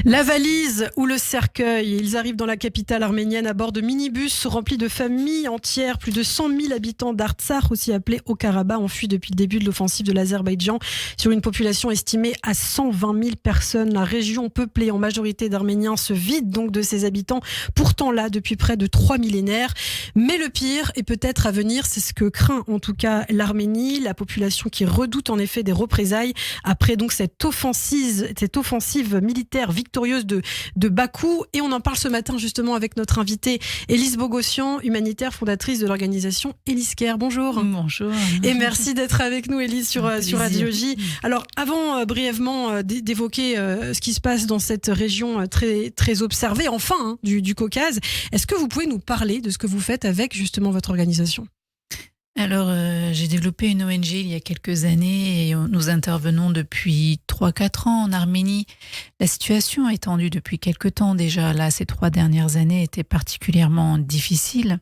La valise ou le cercueil, ils arrivent dans la capitale arménienne à bord de minibus remplis de familles entières. Plus de 100 000 habitants d'Artsakh, aussi appelé Haut-Karabakh, ont fui depuis le début de l'offensive de l'Azerbaïdjan sur une population estimée à 120 000 personnes. La région peuplée en majorité d'Arméniens se vide donc de ses habitants, pourtant là depuis près de 3 millénaires. Mais le pire est peut-être à venir, c'est ce que craint en tout cas l'Arménie, la population qui redoute en effet des représailles après donc cette offensive militaire victorieuse de Bakou. Et on en parle ce matin justement avec notre invitée Élise Bogossian, humanitaire fondatrice de l'organisation Éliscare. Bonjour. Bonjour. Et merci d'être avec nous, Élise, sur Radio J. Alors, avant brièvement d'évoquer ce qui se passe dans cette région très, très observée, enfin, du Caucase, est-ce que vous pouvez nous parler de ce que vous faites avec justement votre organisation ? Alors, j'ai développé une ONG il y a quelques années et nous intervenons depuis 3-4 ans en Arménie. La situation est tendue depuis quelques temps déjà. Là, ces 3 dernières années étaient particulièrement difficiles.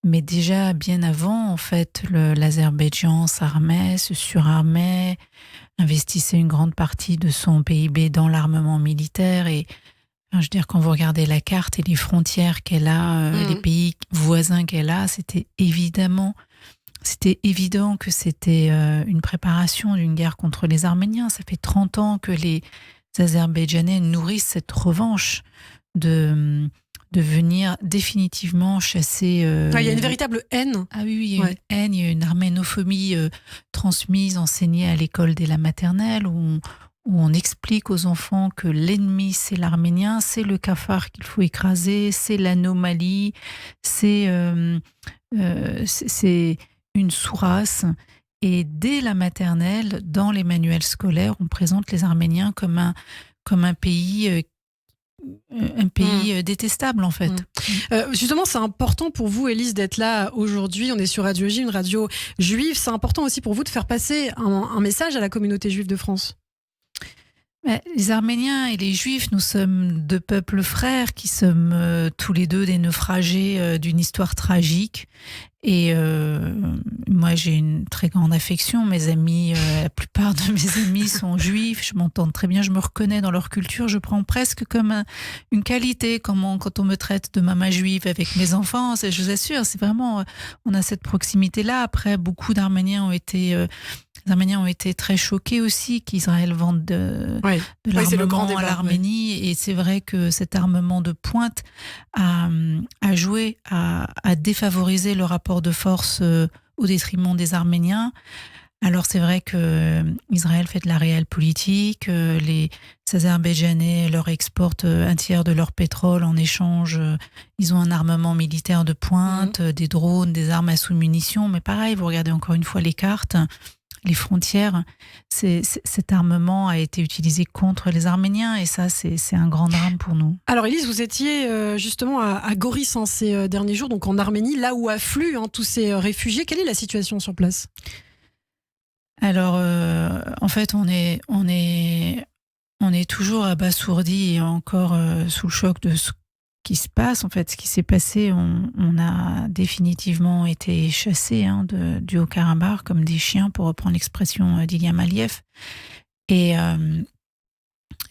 Mais déjà, bien avant, en fait, l'Azerbaïdjan s'armait, se surarmait, investissait une grande partie de son PIB dans l'armement militaire. Et je veux dire, quand vous regardez la carte et les frontières qu'elle a, les pays voisins qu'elle a, c'était évident que c'était une préparation d'une guerre contre les Arméniens. Ça fait 30 ans que les Azerbaïdjanais nourrissent cette revanche de venir définitivement chasser... il y a une véritable haine. Ah oui, il y a une haine, il y a une arménophobie transmise, enseignée à l'école dès la maternelle, où on explique aux enfants que l'ennemi, c'est l'arménien, c'est le cafard qu'il faut écraser, c'est l'anomalie, c'est une sous-race. Et dès la maternelle, dans les manuels scolaires, on présente les Arméniens comme un pays détestable, en fait. Justement, c'est important pour vous, Élise, d'être là aujourd'hui. On est sur Radio J, une radio juive. C'est important aussi pour vous de faire passer un message à la communauté juive de France. Les Arméniens et les Juifs, nous sommes 2 peuples frères qui sommes tous les 2 des naufragés d'une histoire tragique. Et moi, j'ai une très grande affection. Mes amis, la plupart de mes amis sont juifs. Je m'entends très bien, je me reconnais dans leur culture. Je prends presque comme une qualité quand on me traite de maman juive avec mes enfants. Je vous assure, c'est vraiment, on a cette proximité-là. Après, beaucoup d'Arméniens ont été... Les Arméniens ont été très choqués aussi qu'Israël vende de l'armement à l'Arménie. Et c'est vrai que cet armement de pointe a joué à défavoriser le rapport de force au détriment des Arméniens. Alors c'est vrai que Israël fait de la réelle politique. Les Azerbaïdjanais leur exportent un tiers de leur pétrole en échange. Ils ont un armement militaire de pointe, des drones, des armes à sous-munitions. Mais pareil, vous regardez encore une fois les cartes. Les frontières, cet armement a été utilisé contre les Arméniens et ça, c'est un grand drame pour nous. Alors Élise, vous étiez justement à Goris ces derniers jours, donc en Arménie, là où affluent tous ces réfugiés. Quelle est la situation sur place ? Alors, en fait, on est toujours abasourdi et encore sous le choc de ce qui se passe. En fait, ce qui s'est passé, on a définitivement été chassés du Haut-Karabakh comme des chiens, pour reprendre l'expression d'Ilham Aliyev. Et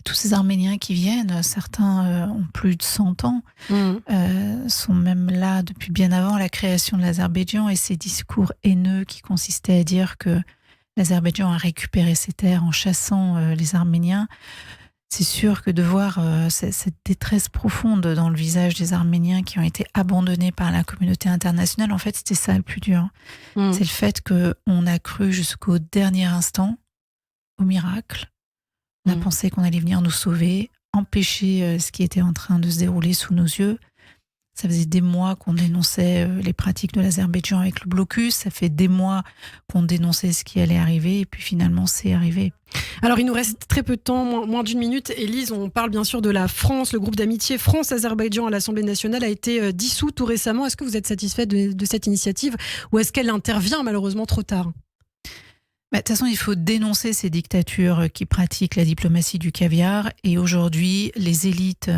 tous ces Arméniens qui viennent, certains ont plus de 100 ans, sont même là depuis bien avant la création de l'Azerbaïdjan, et ces discours haineux qui consistaient à dire que l'Azerbaïdjan a récupéré ses terres en chassant les Arméniens. C'est sûr que de voir cette détresse profonde dans le visage des Arméniens qui ont été abandonnés par la communauté internationale, en fait, c'était ça le plus dur. C'est le fait qu'on a cru jusqu'au dernier instant au miracle. On a pensé qu'on allait venir nous sauver, empêcher ce qui était en train de se dérouler sous nos yeux. Ça faisait des mois qu'on dénonçait les pratiques de l'Azerbaïdjan avec le blocus. Ça fait des mois qu'on dénonçait ce qui allait arriver. Et puis finalement, c'est arrivé. Alors, il nous reste très peu de temps, moins d'1 minute. Élise, on parle bien sûr de la France. Le groupe d'amitié France-Azerbaïdjan à l'Assemblée nationale a été dissous tout récemment. Est-ce que vous êtes satisfait de cette initiative ou est-ce qu'elle intervient malheureusement trop tard ? De toute façon, il faut dénoncer ces dictatures qui pratiquent la diplomatie du caviar. Et aujourd'hui, les élites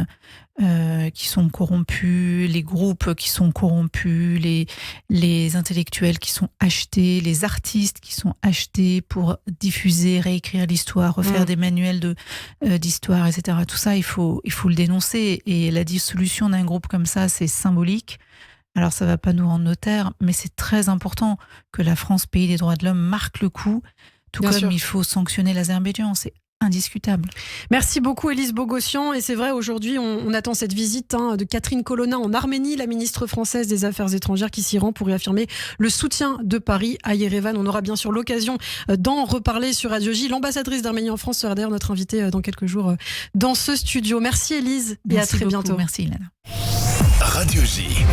qui sont corrompues, les groupes qui sont corrompus, les intellectuels qui sont achetés, les artistes qui sont achetés pour diffuser, réécrire l'histoire, refaire des manuels d'histoire, etc. Tout ça, il faut le dénoncer. Et la dissolution d'un groupe comme ça, c'est symbolique. Alors ça ne va pas nous rendre notaires, mais c'est très important que la France, pays des droits de l'homme, marque le coup, tout Bien comme sûr. il faut sanctionner l'Azerbaïdjan. C'est indiscutable. Merci beaucoup Élise Bogossian. Et c'est vrai, aujourd'hui, on attend cette visite de Catherine Colonna en Arménie, la ministre française des Affaires étrangères qui s'y rend pour réaffirmer le soutien de Paris à Yerevan. On aura bien sûr l'occasion d'en reparler sur Radio J. L'ambassadrice d'Arménie en France sera d'ailleurs notre invitée dans quelques jours dans ce studio. Merci Élise et à très bientôt. Merci Ilana. Radio J.